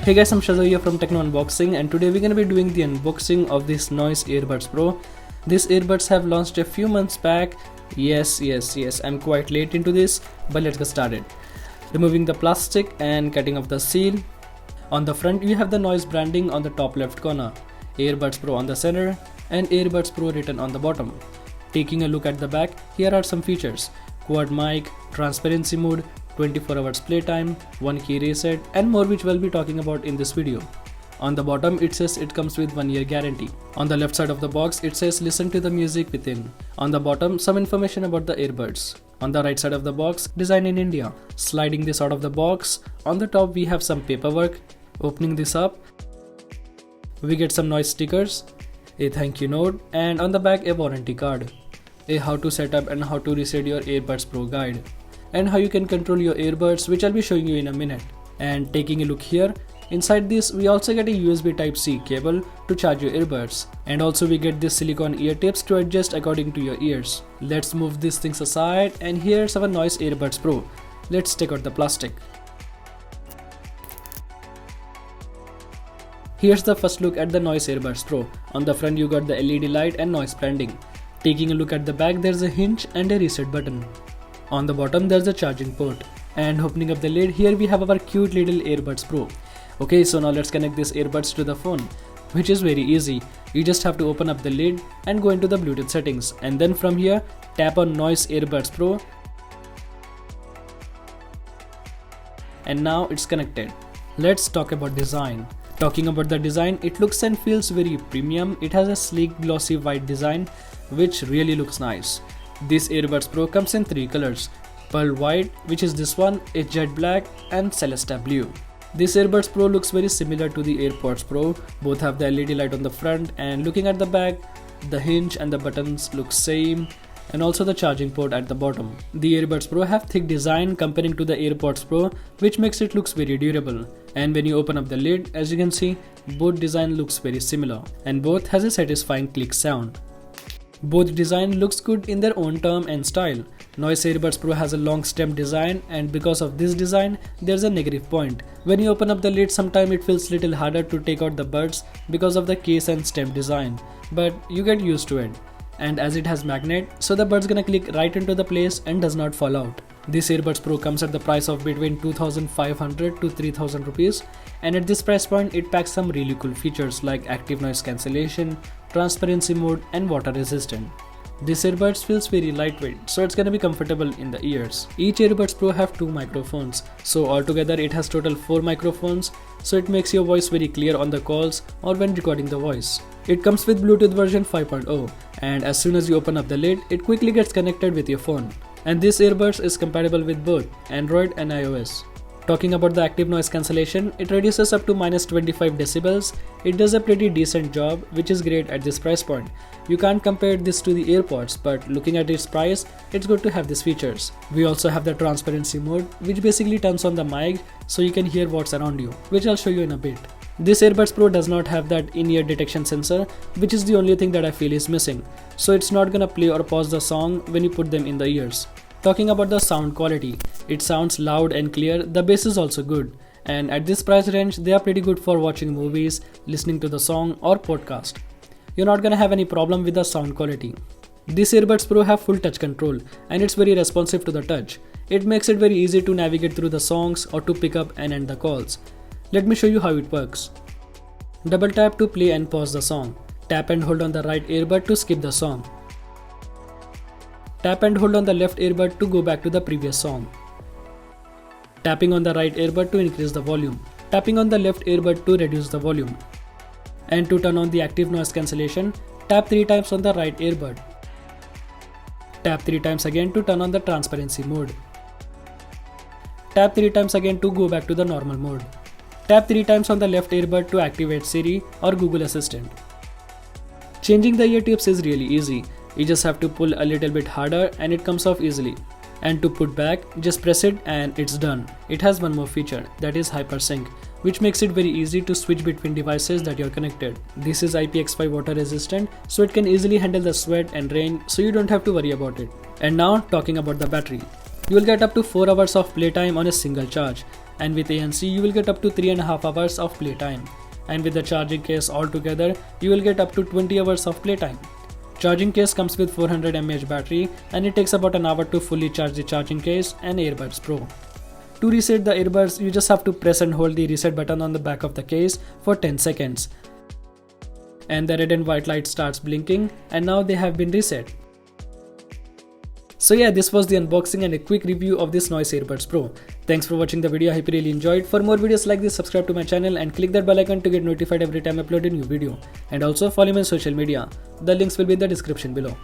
Hey guys, I'm Shazza here from Techno Unboxing, and today we're gonna be doing the unboxing of this Noise Earbuds Pro. These earbuds have launched a few months back. Yes, I'm quite late into this, but let's get started. Removing the plastic and cutting off the seal. On the front you have the Noise branding on the top left corner, Earbuds Pro on the center, and Earbuds Pro written on the bottom. Taking a look at the back, here are some features: quad mic, transparency mode, 24 hours playtime, 1 key reset, and more, which we'll be talking about in this video. On the bottom it says it comes with 1 year guarantee. On the left side of the box it says listen to the music within. On the bottom some information about the earbuds. On the right side of the box, design in India. Sliding this out of the box, on the top we have some paperwork. Opening this up, we get some Noise stickers, a thank you note, and on the back a warranty card, a how to set up and how to reset your Earbuds Pro guide, and how you can control your earbuds, which I'll be showing you in a minute. And taking a look here, inside this we also get a USB Type-C cable to charge your earbuds, and also we get this silicone ear tips to adjust according to your ears. Let's move these things aside, and here's our Noise Earbuds Pro. Let's take out the plastic. Here's the first look at the Noise Earbuds Pro. On the front you got the LED light and noise branding. Taking a look at the back, there's a hinge and a reset button. On the bottom there's a charging port. And opening up the lid, here we have our cute little Earbuds Pro. Okay, so now let's connect these earbuds to the phone, which is very easy. You just have to open up the lid and go into the Bluetooth settings, and then from here tap on Noise Earbuds Pro, and now it's connected. Let's talk about design. Talking about the design, it looks and feels very premium. It has a sleek glossy white design which really looks nice. This Earbuds Pro comes in 3 colors: pearl white, which is this one, a jet black, and celeste blue. This Earbuds Pro looks very similar to the AirPods Pro. Both have the LED light on the front, and looking at the back, the hinge and the buttons look same, and also the charging port at the bottom. The Earbuds Pro have thick design comparing to the AirPods Pro, which makes it looks very durable. And when you open up the lid, as you can see, both design looks very similar, and both has a satisfying click sound. Both design looks good in their own term and style. Noise Earbuds Pro has a long stem design, and because of this design, there's a negative point. When you open up the lid, sometimes it feels little harder to take out the buds because of the case and stem design, but you get used to it. And as it has magnet, so the bud's gonna click right into the place and does not fall out. This Earbuds Pro comes at the price of between 2,500 to 3,000 rupees, and at this price point it packs some really cool features like active noise cancellation, transparency mode, and water resistant. This earbuds feels very lightweight, so it's gonna be comfortable in the ears. Each Earbuds Pro have 2 microphones, so altogether it has total 4 microphones, so it makes your voice very clear on the calls or when recording the voice. It comes with Bluetooth version 5.0, and as soon as you open up the lid, it quickly gets connected with your phone. And this earbuds is compatible with both Android and iOS. Talking about the active noise cancellation, it reduces up to -25 decibels. It does a pretty decent job, which is great at this price point. You can't compare this to the AirPods, but looking at its price, it's good to have these features. We also have the transparency mode, which basically turns on the mic so you can hear what's around you, which I'll show you in a bit. This Earbuds Pro does not have that in-ear detection sensor, which is the only thing that I feel is missing. So it's not gonna play or pause the song when you put them in the ears. Talking about the sound quality, it sounds loud and clear. The bass is also good, and at this price range they are pretty good for watching movies, listening to the song, or podcast. You're not gonna have any problem with the sound quality. This Earbuds Pro have full touch control, and it's very responsive to the touch. It makes it very easy to navigate through the songs or to pick up and end the calls. Let me show you how it works. Double tap to play and pause the song. Tap and hold on the right earbud to skip the song. Tap and hold on the left earbud to go back to the previous song. Tapping on the right earbud to increase the volume. Tapping on the left earbud to reduce the volume. And to turn on the active noise cancellation, tap 3 times on the right earbud. Tap 3 times again to turn on the transparency mode. Tap 3 times again to go back to the normal mode. Tap 3 times on the left earbud to activate Siri or Google Assistant. Changing the ear tips is really easy. You just have to pull a little bit harder and it comes off easily. And to put back, just press it and it's done. It has one more feature, that is HyperSync, which makes it very easy to switch between devices that you're connected. This is IPX5 water resistant, so it can easily handle the sweat and rain, so you don't have to worry about it. And now talking about the battery. You will get up to 4 hours of playtime on a single charge. and with ANC you will get up to 3.5 hours of playtime, and with the charging case altogether you will get up to 20 hours of playtime. Charging case comes with 400 mAh battery and it takes about an hour to fully charge the charging case and earbuds Pro. To reset the earbuds, you just have to press and hold the reset button on the back of the case for 10 seconds. And the red and white light starts blinking, and now they have been reset. So yeah, this was the unboxing and a quick review of this Noise Earbuds Pro. Thanks for watching the video, I hope you really enjoyed. For more videos like this, subscribe to my channel and click that bell icon to get notified every time I upload a new video. And also follow me on social media. The links will be in the description below.